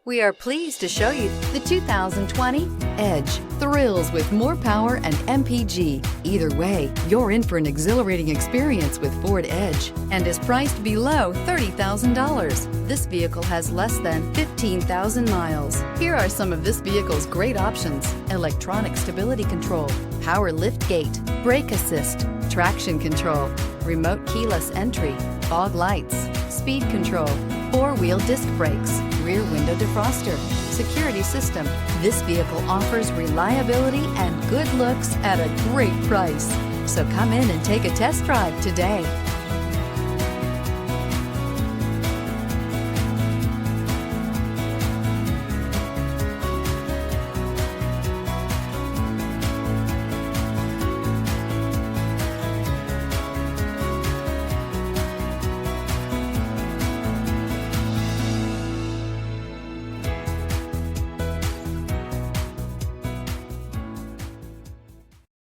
We are pleased to show you the 2020 Edge. Thrills with more power and MPG. Either way, you're in for an exhilarating experience with Ford Edge and is priced below $30,000. This vehicle has less than 15,000 miles. Here are some of this vehicle's great options: electronic stability control, power liftgate, brake assist, traction control, remote keyless entry, fog lights, speed control, four-wheel disc brakes, rear window defroster, security system. This vehicle offers reliability and good looks at a great price. So come in and take a test drive today.